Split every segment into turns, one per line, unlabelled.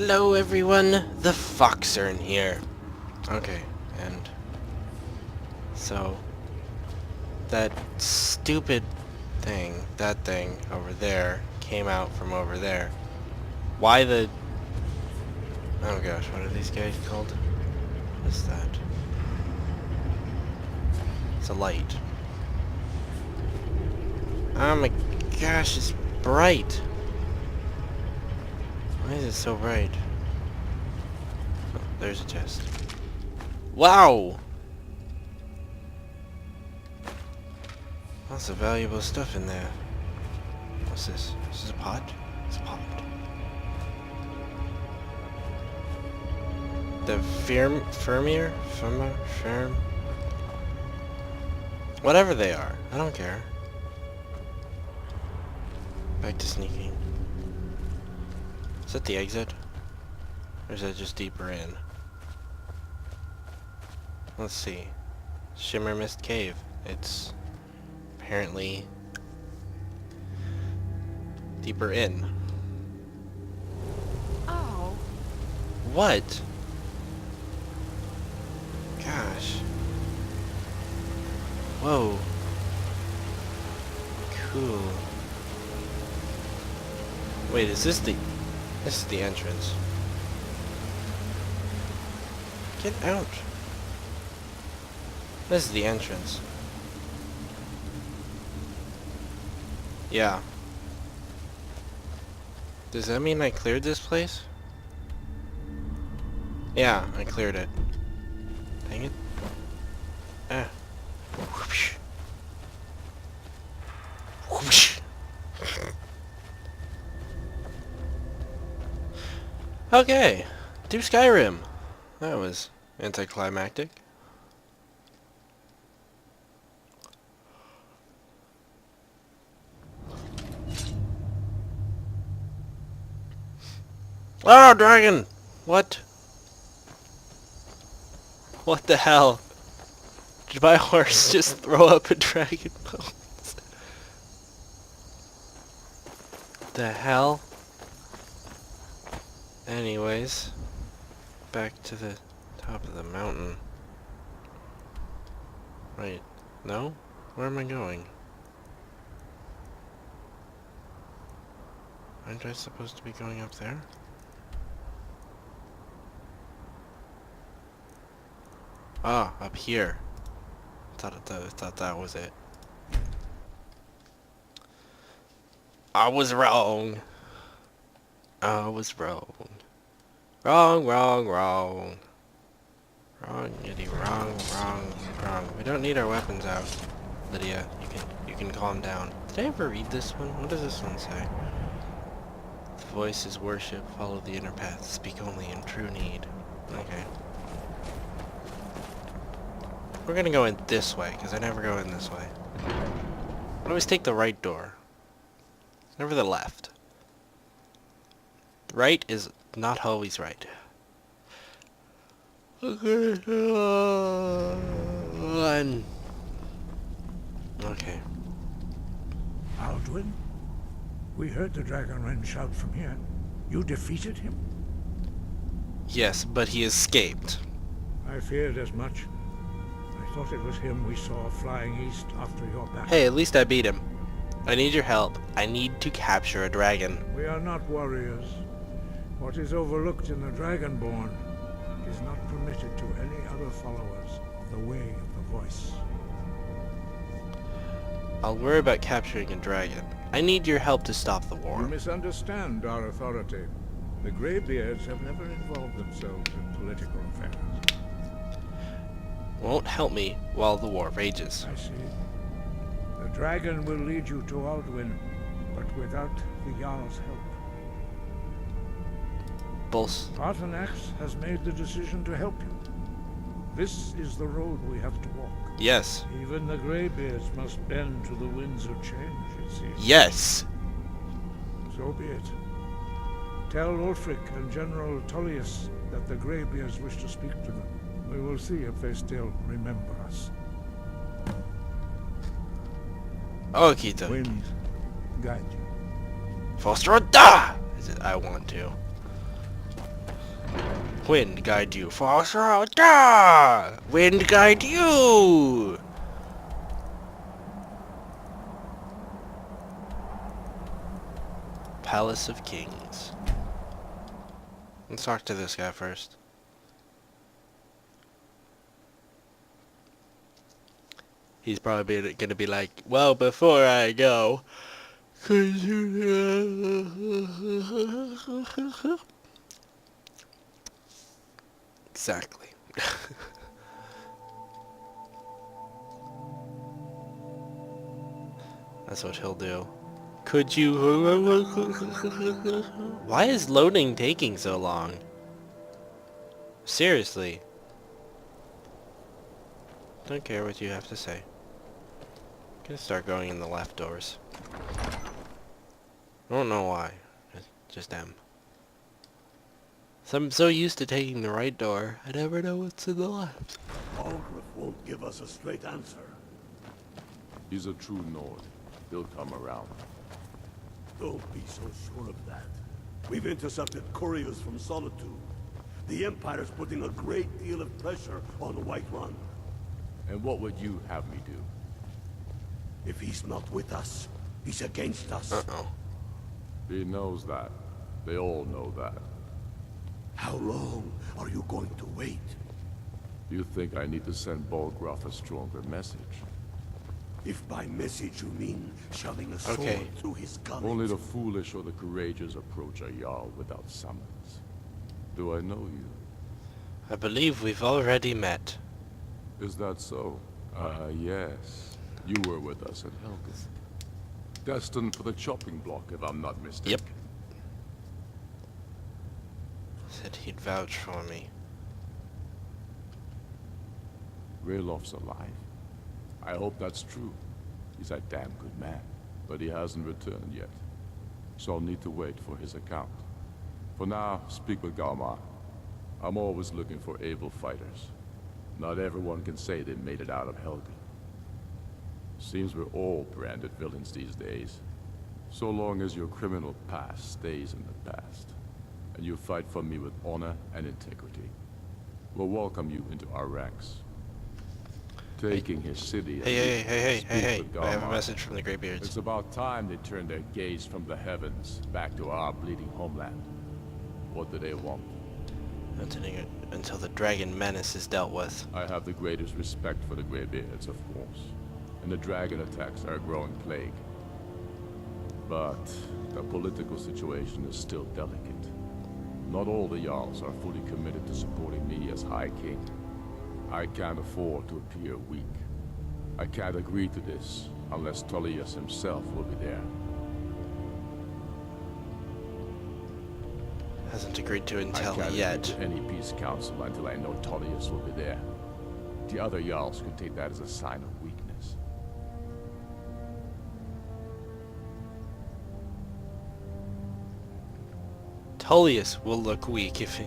Hello everyone, the Fox are in here. Okay, and so that stupid thing, that thing over there came out from over there. Why the... Oh gosh, what are these guys called? What is that? It's a light. Oh my gosh, it's bright. Why is it so bright? Oh, there's a chest. Wow! Lots of valuable stuff in there. What's this? This is a pot? It's a pot. The Firmir? Firm? Whatever they are. I don't care. Back to sneaking. Is that the exit? Or is that just deeper in? Let's see. Shimmer Mist Cave. It's apparently deeper in.
Oh.
What? Gosh. Whoa. Cool. Wait, is this the... This is the entrance. Get out. This is the entrance. Yeah. Does that mean I cleared this place? Yeah, I cleared it. Dang it. Ah. Whoosh. Whoosh. Okay. Do Skyrim. That was anticlimactic. Oh, dragon! What? What the hell? Did my horse just throw up a dragon bones? The hell? Anyways, back to the top of the mountain. Right. No? Where am I going? Aren't I supposed to be going up there? Ah, up here. Thought that was it. I was wrong. I was wrong. Wrong. Wrong, Yeti, wrong. We don't need our weapons out. Lydia, you can calm down. Did I ever read this one? What does this one say? The voice is worship, follow the inner path, speak only in true need. Okay. We're gonna go in this way, because I never go in this way. I always take the right door. Never the left. Right is not always right. Okay. Okay.
Alduin? We heard the Dragon Wren shout from here. You defeated him?
Yes, but he escaped.
I feared as much. I thought it was him we saw flying east after your battle.
Hey, at least I beat him. I need your help. I need to capture a dragon.
We are not warriors. What is overlooked in the Dragonborn is not permitted to any other followers of the way of the voice.
I'll worry about capturing a dragon. I need your help to stop the war.
You misunderstand our authority. The Greybeards have never involved themselves in political affairs.
Won't help me while the war rages.
I see. The dragon will lead you to Alduin, but without the Jarl's help.
Bulls.
Artanax has made the decision to help you. This is the road we have to walk.
Yes.
Even the Greybeards must bend to the winds of change, it seems.
Yes.
So be it. Tell Ulfric and General Tullius that the Greybeards wish to speak to them. We will see if they still remember us.
Okie dokie.
Wind, guide you.
Foster da! Is it I want to. Wind guide you. Frost road. Ah! Wind guide you. Palace of Kings. Let's talk to this guy first. He's probably gonna be like, well, before I go, could you... Exactly. That's what he'll do. Could you... Why is loading taking so long? Seriously. Don't care what you have to say. Gonna start going in the left doors. I don't know why. Just am. So I'm so used to taking the right door, I never know what's in the left.
Algrith won't give us a straight answer.
He's a true Nord. He'll come around.
Don't be so sure of that. We've intercepted couriers from Solitude. The Empire's putting a great deal of pressure on Whiterun.
And what would you have me do?
If he's not with us, he's against us.
Uh-oh.
He knows that. They all know that.
How long are you going to wait?
You think I need to send Bolgraf a stronger message?
If by message you mean shoving a sword
Okay.
through his gullet.
Only the foolish or the courageous approach a Jarl without summons. Do I know you?
I believe we've already met.
Is that so? Yes. You were with us at Helgen. Destined for the chopping block, if I'm not mistaken.
Yep. Said he'd vouch for me.
Raylof's alive. I hope that's true. He's a damn good man, but he hasn't returned yet. So I'll need to wait for his account. For now, speak with Galmar. I'm always looking for able fighters. Not everyone can say they made it out of Helgen. Seems we're all branded villains these days. So long as your criminal past stays in the past, and you fight for me with honor and integrity, we'll welcome you into our ranks. Taking his city...
Hey.
Speak with
I have a
Galmar.
message from the Greybeards.
It's about time they turned their gaze from the heavens back to our bleeding homeland. What do they want?
Until the dragon menace is dealt with.
I have the greatest respect for the Greybeards, of course. And the dragon attacks are a growing plague. But the political situation is still delicate. Not all the Jarls are fully committed to supporting me as High King. I can't afford to appear weak. I can't agree to this unless Tullius himself will be there.
Hasn't agreed to
I
intel
can't
yet.
agree to any peace council until I know Tullius will be there. The other Jarls could take that as a sign of weakness.
Tullius will look weak if he...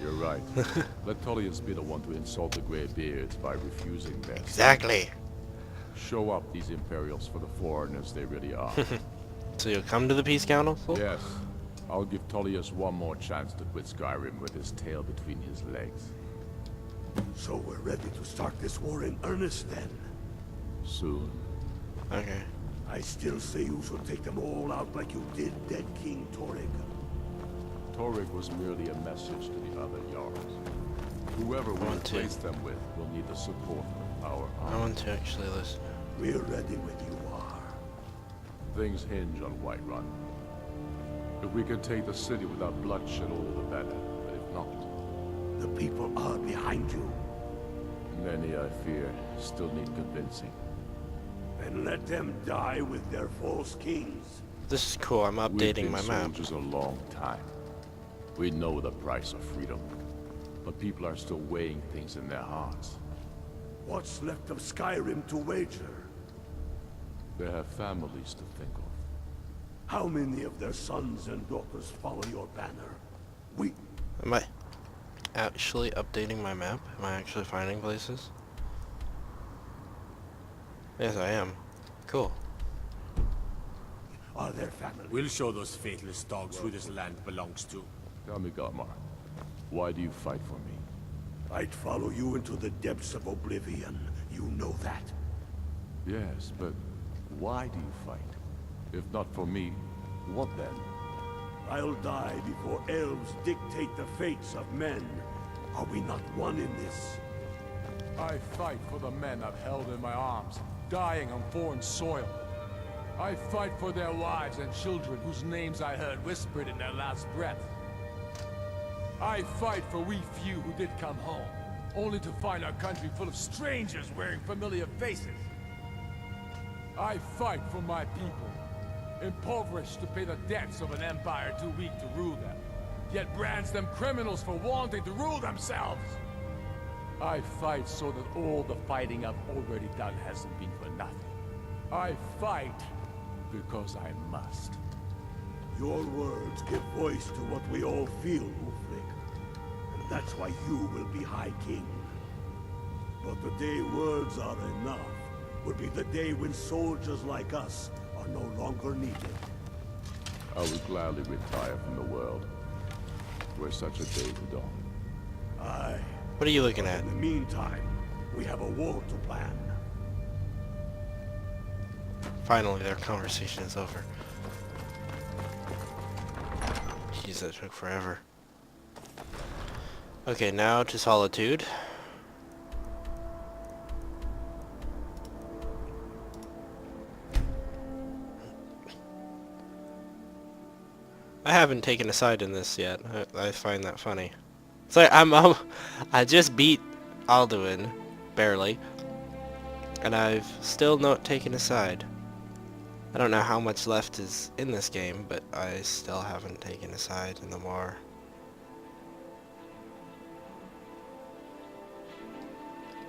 You're right. Let Tullius be the one to insult the Greybeards by refusing their...
Exactly.
Show up these Imperials for the foreigners they really are.
So you'll come to the Peace Council?
Yes. I'll give Tullius one more chance to quit Skyrim with his tail between his legs.
So we're ready to start this war in earnest then.
Soon.
Okay.
I still say you should take them all out like you did dead King Torrig.
Torrig was merely a message to the other Jarls. Whoever we
want to.
replace them with will need the support of our
I
army.
want to actually listen.
We're ready when you are.
Things hinge on Whiterun. If we can take the city without bloodshed, all the better. But if not,
The people are behind you.
many, I fear, still need convincing.
And let them die with their false kings.
This is cool. I'm updating my
We've
map.
been soldiers a long time. We know the price of freedom. But people are still weighing things in their hearts.
What's left of Skyrim to wager?
They have families to think of.
How many of their sons and daughters follow your banner? We...
Am I actually updating my map? Am I actually finding places? Yes, I am. Cool.
are their families.
We'll show those faithless dogs who this land belongs to.
Tell me, Galmar, Why do you fight for me?
I'd follow you into the depths of oblivion. You know that.
Yes, but why do you fight? If not for me, what then?
I'll die before elves dictate the fates of men. Are we not one in this?
I fight for the men I've held in my arms, dying on foreign soil. I fight for their wives and children whose names I heard whispered in their last breath. I fight for we few who did come home, only to find our country full of strangers wearing familiar faces. I fight for my people, impoverished to pay the debts of an empire too weak to rule them, yet brands them criminals for wanting to rule themselves. I fight so that all the fighting I've already done hasn't been for nothing. I fight because I must.
Your words give voice to what we all feel, Ulfric. And that's why you will be High King. But the day words are enough will be the day when soldiers like us are no longer needed.
I would gladly retire from the world, where such a day would dawn.
Aye.
What are you looking
But
at?
in the meantime, we have a war to plan.
Finally, their conversation is over. Jeez, that took forever. Okay, now to Solitude. I haven't taken a side in this yet. I find that funny. It's like I just beat Alduin, barely, and I've still not taken a side. I don't know how much left is in this game, but I still haven't taken a side in the war.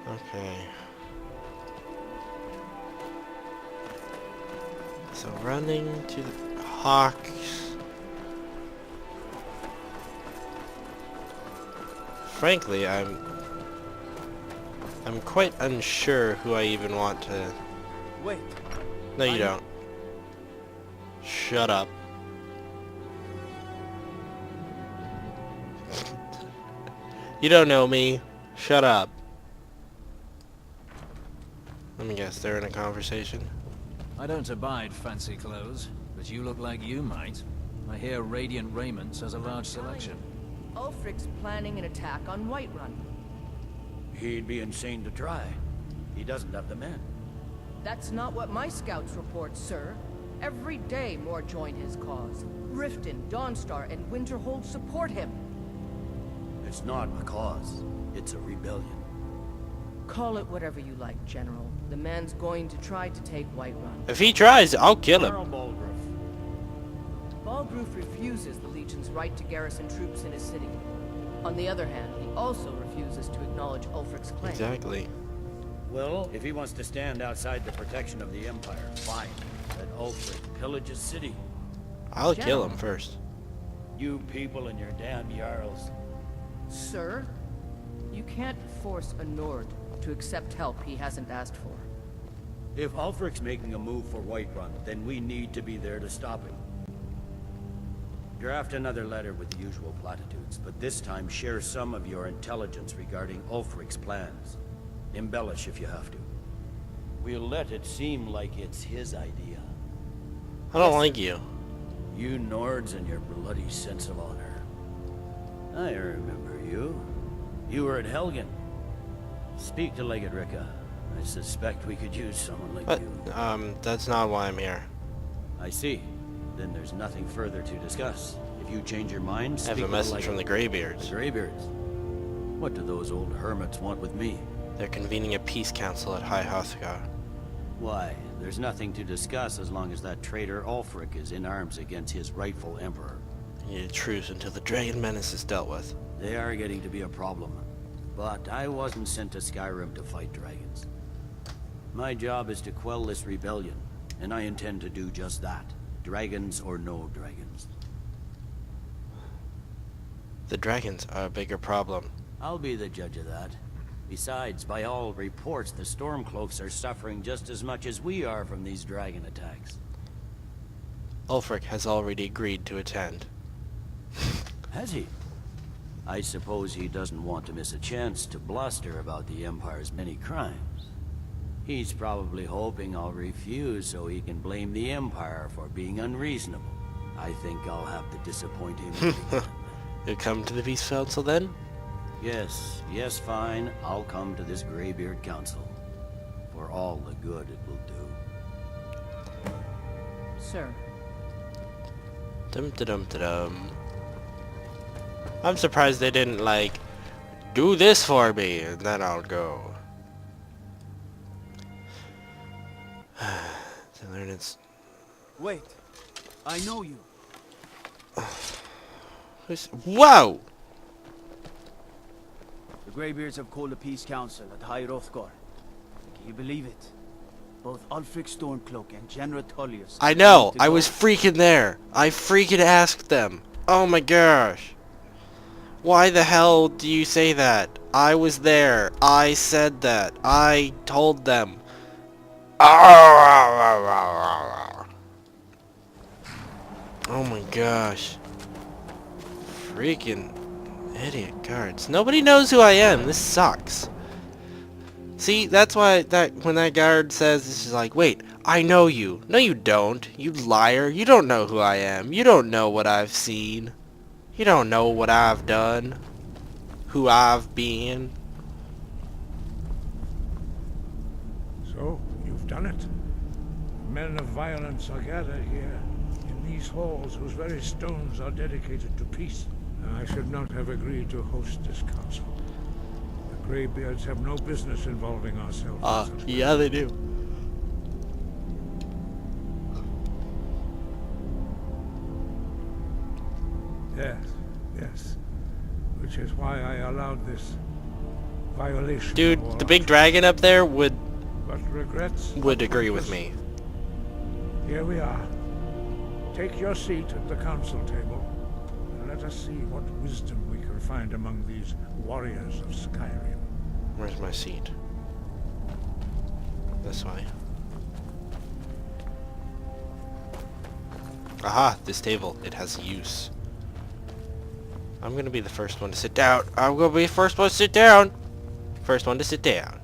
Okay. So running to the Hawks. Frankly, I'm quite unsure who I even want to...
Wait.
No, you don't. Shut up. You don't know me. Shut up. Let me guess, they're in a conversation?
I don't abide fancy clothes, but you look like you might. I hear Radiant Raiment has a large selection.
Ulfric's planning an attack on Whiterun.
He'd be insane to try. He doesn't have the men.
That's not what my scouts report, sir. Every day more join his cause. Riften, Dawnstar, and Winterhold support him.
It's not a cause. It's a rebellion.
Call it whatever you like, General. The man's going to try to take Whiterun.
If he tries, I'll kill
General
him.
Baldriff.
Balgruf refuses the Legion's right to garrison troops in his city. On the other hand, he also refuses to acknowledge Ulfric's claim.
Exactly.
Well, if he wants to stand outside the protection of the Empire, fine. Let Ulfric pillage his city.
I'll kill him
General.
first.
You people and your damn Jarls.
Sir, you can't force a Nord to accept help he hasn't asked for.
If Ulfric's making a move for Whiterun, then we need to be there to stop him. Draft another letter with the usual platitudes, but this time share some of your intelligence regarding Ulfric's plans. Embellish if you have to. We'll let it seem like it's his idea.
I don't like you.
You Nords and your bloody sense of honor. I remember you. You were at Helgen. Speak to Legate Ricka. I suspect we could use someone like
But,
you.
that's not why I'm here.
I see. Then there's nothing further to discuss. If you change your mind,
I
speak
have a
to the
message
Legate.
from the Greybeards.
The Greybeards. What do those old hermits want with me?
They're convening a peace council at High Hrothgar.
Why? There's nothing to discuss as long as that traitor Ulfric is in arms against his rightful emperor.
They need a truce until the dragon menace is dealt with.
They are getting to be a problem. But I wasn't sent to Skyrim to fight dragons. My job is to quell this rebellion, and I intend to do just that. Dragons or no dragons.
The dragons are a bigger problem.
I'll be the judge of that. Besides, by all reports, the Stormcloaks are suffering just as much as we are from these dragon attacks.
Ulfric has already agreed to attend.
Has he? I suppose he doesn't want to miss a chance to bluster about the Empire's many crimes. He's probably hoping I'll refuse so he can blame the Empire for being unreasonable. I think I'll have to disappoint him again.
You come to the Peace Council then?
Yes, fine. I'll come to this Greybeard Council. For all the good it will do.
Sir,
Dum da dum da dum. I'm surprised they didn't like do this for me and then I'll go. To learn its
Wait, I know you.
Whoa!
The Greybeards have called a peace council at High Hrothgar. Can you believe it? Both Ulfric Stormcloak and General Tullius.
I know! I was freaking there! I freaking asked them! Oh my gosh! Why the hell do you say that? I was there. I said that. I told them. Oh my gosh. Freaking idiot guards. Nobody knows who I am. This sucks. See, that's why when that guard says, this is like, wait, I know you. No, you don't. You liar. You don't know who I am. You don't know what I've seen. You don't know what I've done. Who I've been.
So, you've done it. Men of violence are gathered here, in these halls whose very stones are dedicated to peace. I should not have agreed to host this council. The Greybeards have no business involving ourselves.
Yeah, they do.
Yes. Which is why I allowed this violation.
Dude, the big dragon up there would agree with me.
Here we are. Take your seat at the council table, and let us see what wisdom we can find among these warriors of Skyrim.
Where's my seat? This way. Aha, this table. It has use. I'm gonna be the first one to sit down. I'm gonna be the first one to sit down. First one to sit down.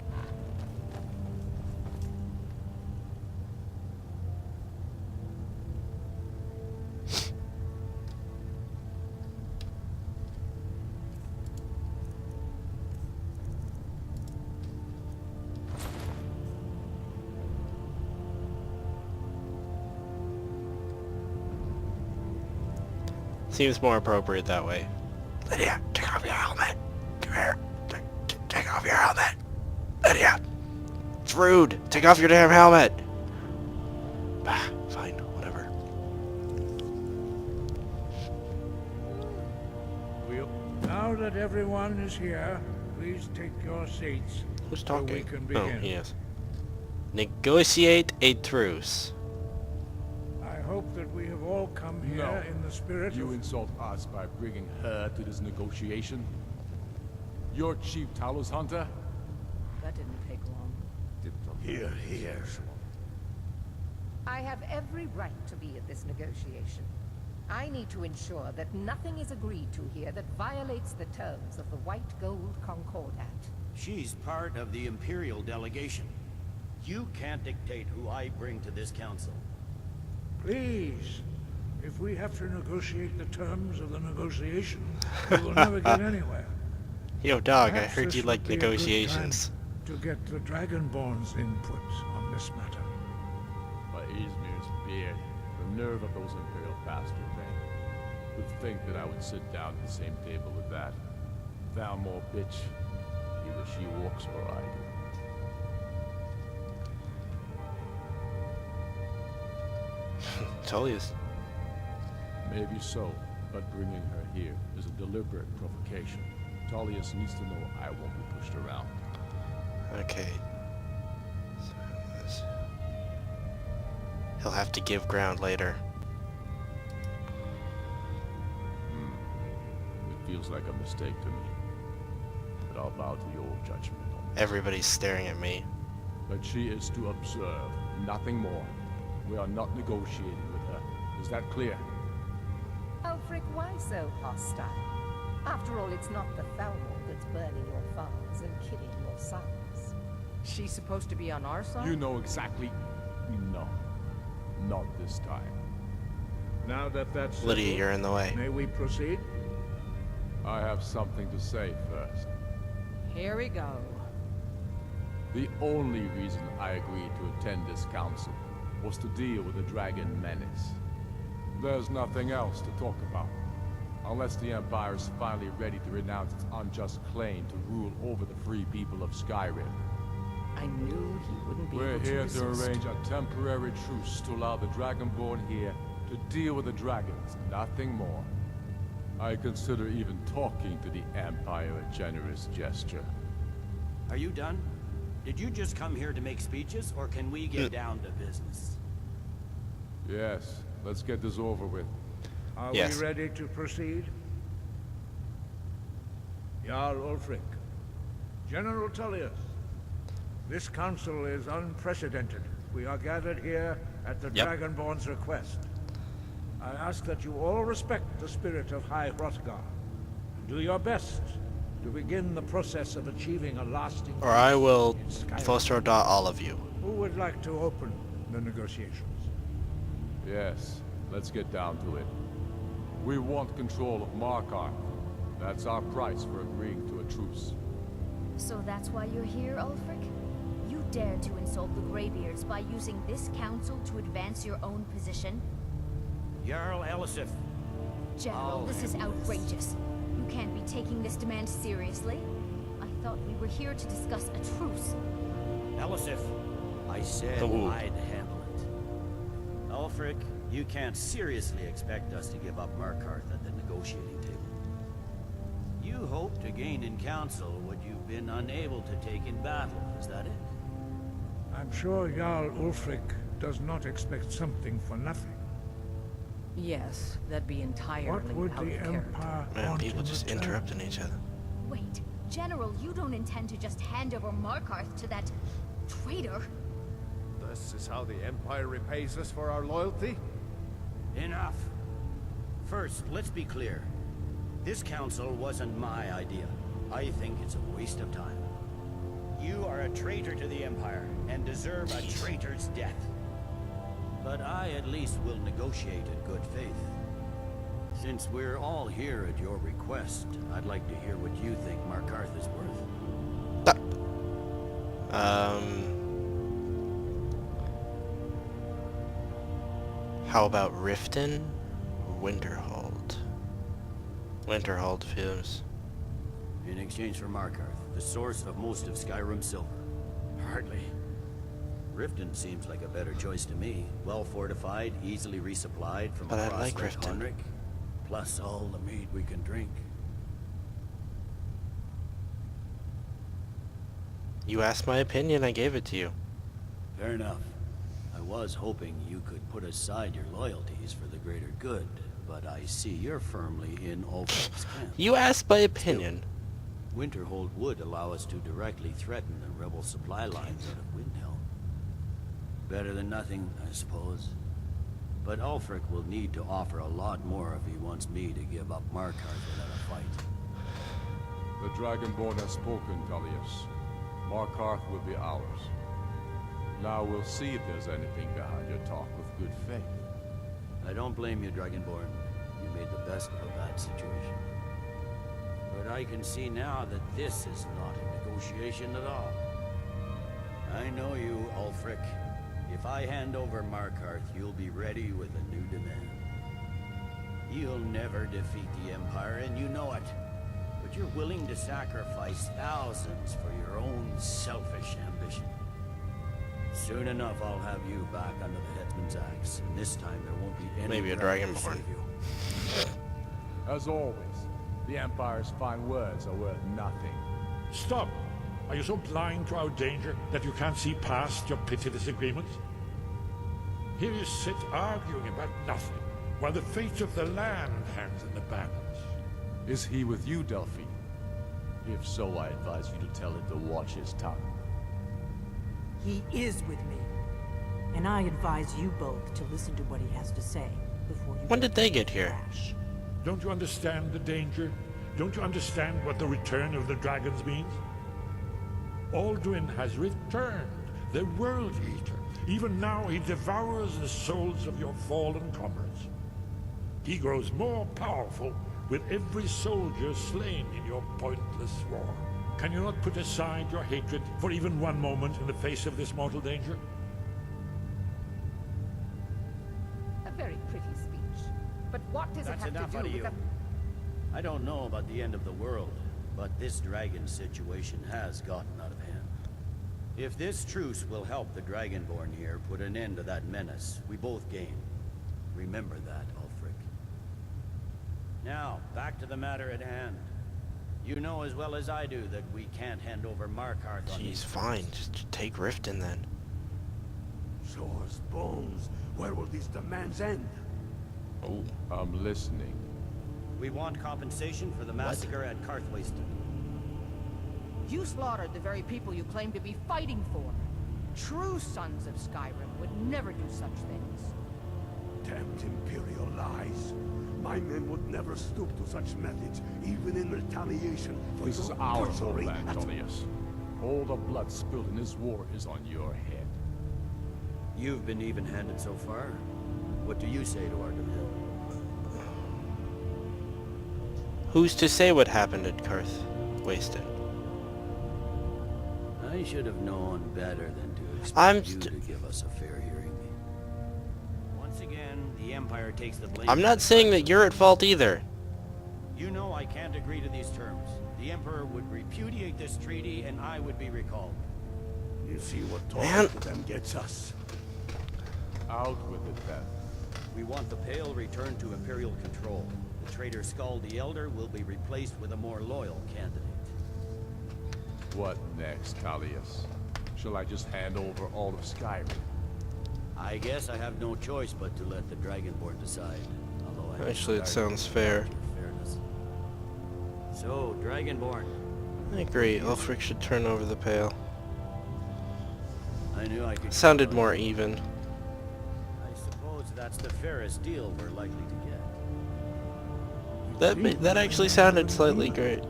Seems more appropriate that way. Lydia, take off your helmet. Come here. Take off your helmet. Lydia. It's rude. Take off your damn helmet. Bah, fine, whatever.
Now that everyone is here, please take your seats.
Who's
so
talking?
we can
Oh,
begin.
yes. Negotiate a truce.
I hope that we have all come here
No.
in the spirit
You
of...
insult us by bringing her to this negotiation? You're Chief Talos Hunter?
that didn't take long.
Here.
I have every right to be at this negotiation. I need to ensure that nothing is agreed to here that violates the terms of the White Gold Concordat.
She's part of the Imperial delegation. You can't dictate who I bring to this council.
Please, if we have to negotiate the terms of the negotiation, we will never get anywhere.
Yo, dog,
Perhaps
I heard
this
you
would
like
be a good
negotiations.
time to get the Dragonborn's input on this matter.
By Izmir's beard, the nerve of those Imperial bastards, eh? Would think that I would sit down at the same table with that. Thou more bitch. Either she walks or I do.
Tullius.
Maybe so, but bringing her here is a deliberate provocation. Tullius needs to know I won't be pushed around.
Okay. So he'll have to give ground later.
It feels like a mistake to me. But I'll bow to your judgment on this.
Everybody's staring at me.
But she is to observe, nothing more. We are not negotiating with her. Is that clear?
Ulfric, why so hostile? After all, it's not the Thalmor that's burning your farms and killing your sons.
She's supposed to be on our side?
You know exactly... No. Not this time.
Now that that's
Lydia,
settled,
you're in the way.
may we proceed?
I have something to say first.
Here we go.
The only reason I agreed to attend this council was to deal with the dragon menace. There's nothing else to talk about. Unless the Empire is finally ready to renounce its unjust claim to rule over the free people of Skyrim.
I knew he wouldn't be
We're
able to
here
resist.
to arrange a temporary truce to allow the Dragonborn here to deal with the dragons, nothing more. I consider even talking to the Empire a generous gesture.
Are you done? Did you just come here to make speeches, or can we get down to business?
Yes, let's get this over with.
Are
Yes.
we ready to proceed? Jarl Ulfric, General Tullius, this council is unprecedented. We are gathered here at the
Yep.
Dragonborn's request. I ask that you all respect the spirit of High Hrothgar, and do your best to begin the process of achieving a lasting
Or I
peace
will
in Skyrim.
foster dot all of you.
Who would like to open the negotiations?
Yes, let's get down to it. We want control of Markarth. That's our price for agreeing to a truce.
So that's why you're here, Ulfric? You dared to insult the Greybeards by using this council to advance your own position?
Jarl Elisif.
General, this is outrageous. You can't be taking this demand seriously. I thought we were here to discuss a truce.
Elisif. I said
Ooh.
I'd handle it. Ulfric, you can't seriously expect us to give up Markarth at the negotiating table. You hope to gain in council what you've been unable to take in battle, is that it?
I'm sure Jarl Ulfric does not expect something for nothing.
Yes, that'd be entirely
What would
out
the
of character.
Empire
Man,
want
people
in
just
return?
interrupting each other.
Wait, General, you don't intend to just hand over Markarth to that traitor?
This is how the Empire repays us for our loyalty?
Enough. First, let's be clear. This council wasn't my idea. I think it's a waste of time. You are a traitor to the Empire, and deserve a traitor's death. But I at least will negotiate in good faith. Since we're all here at your request, I'd like to hear what you think Markarth is worth.
How about Riften or Winterhold? Winterhold feels.
In exchange for Markarth, the source of most of Skyrim's silver. Hardly. Riften seems like a better choice to me. Well fortified, easily resupplied from
But I
across
like
Lake
Riften.
Honric, plus all the mead we can drink.
You asked my opinion, I gave it to you.
Fair enough. I was hoping you could put aside your loyalties for the greater good, but I see you're firmly in Ulfric's camp.
You asked my opinion.
Winterhold would allow us to directly threaten the rebel supply lines out of Windhelm. Better than nothing, I suppose. But Ulfric will need to offer a lot more if he wants me to give up Markarth without a fight.
The Dragonborn has spoken, Tullius. Markarth will be ours. Now we'll see if there's anything behind your talk with good faith.
I don't blame you, Dragonborn. You made the best of a bad situation. But I can see now that this is not a negotiation at all. I know you, Ulfric. If I hand over Markarth, you'll be ready with a new demand. You'll never defeat the Empire, and you know it. But you're willing to sacrifice thousands for your own selfish ambition. Soon enough, I'll have you back under the headsman's axe, and this time there won't be any
Maybe a
dragon to
Dragonborn.
save you.
As always, the Empire's fine words are worth nothing.
Stop! Are you so blind to our danger that you can't see past your pitiless agreements? Here you sit arguing about nothing, while the fate of the land hangs in the balance.
Is he with you, Delphine? If so, I advise you to tell him to watch his tongue.
He is with me. And I advise you both to listen to what he has to say before you...
When did they get here?
Don't you understand the danger? Don't you understand what the return of the dragons means? Alduin has returned, the World Eater. Even now he devours the souls of your fallen comrades. He grows more powerful with every soldier slain in your pointless war. Can you not put aside your hatred for even one moment in the face of this mortal danger?
A very pretty speech. But what does
That's
it have
enough
to
out
do
of
with
you. I don't know about the end of the world, but this dragon situation has gotten out of hand. If this truce will help the Dragonborn here put an end to that menace, we both gain. Remember that, Ulfric. Now, back to the matter at hand. You know as well as I do that we can't hand over Markarth on
Jeez,
these
fine.
terms.
Just take Riften then.
Shores, bones, where will these demands end?
Oh.
I'm listening.
We want compensation for the massacre at Karthwasten.
You slaughtered the very people you claim to be fighting for. True sons of Skyrim would never do such things.
Damned Imperial lies. My men would never stoop to such methods, even in retaliation for
This is
your
our
butchery
homeland,
at-
Tullius. All the blood spilled in this war is on your head.
You've been even-handed so far. What do you say to our demand?
Who's to say what happened at Karthwasten?
I should have known better than to
I'm
expect you to give us a fair hearing. Once again, the Empire takes the blame.
I'm not saying that you're at fault either.
You know I can't agree to these terms. The Emperor would repudiate this treaty, and I would be recalled.
You see what
Man.
talking to them gets us.
Out with it then.
We want the Pale returned to Imperial control. The traitor Skull the Elder will be replaced with a more loyal candidate.
What next, Tullius? Shall I just hand over all of Skyrim?
I guess I have no choice but to let the Dragonborn decide. Although I
Actually, it
regard
sounds fair.
your fairness. So, Dragonborn,
I agree. Ulfric should turn over the Pale.
I knew I could.
Sounded more even.
I suppose that's the fairest deal we're likely to get.
That actually sounded slightly great.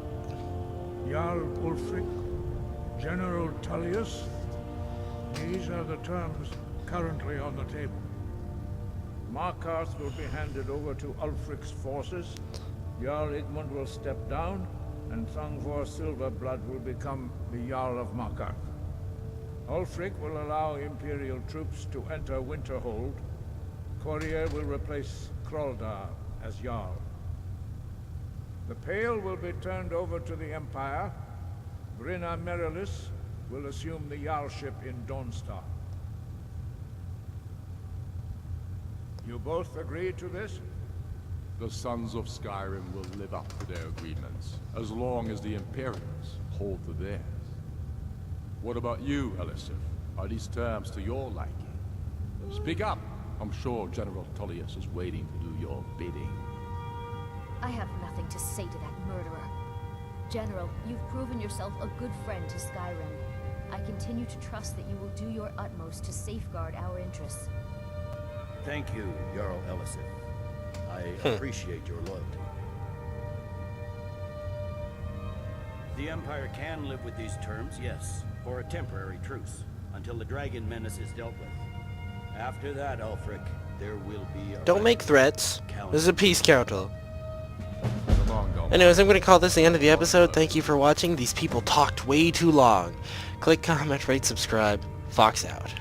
Jarl Ulfric, General Tullius, these are the terms currently on the table. Markarth will be handed over to Ulfric's forces, Jarl Igmund will step down, and Thangvor Silverblood will become the Jarl of Markarth. Ulfric will allow Imperial troops to enter Winterhold. Courier will replace Kraldar as Jarl. The Pale will be turned over to the Empire. Brinna Merilis will assume the Jarlship in Dawnstar. You both agree to this?
The sons of Skyrim will live up to their agreements, as long as the Imperials hold to theirs. What about you, Elisif? Are these terms to your liking? Speak up! I'm sure General Tullius is waiting to do your bidding.
I have nothing to say to that murderer. General, you've proven yourself a good friend to Skyrim. I continue to trust that you will do your utmost to safeguard our interests.
Thank you, Jarl Elisif. I appreciate your loyalty. The Empire can live with these terms, yes, for a temporary truce, until the dragon menace is dealt with. After that, Ulfric, there will be a...
Don't make threats. This is a peace council.
Come on, Dom.
Anyways, I'm going to call this the end of the episode. Thank you for watching. These people talked way too long. Click, comment, rate, subscribe. Fox out.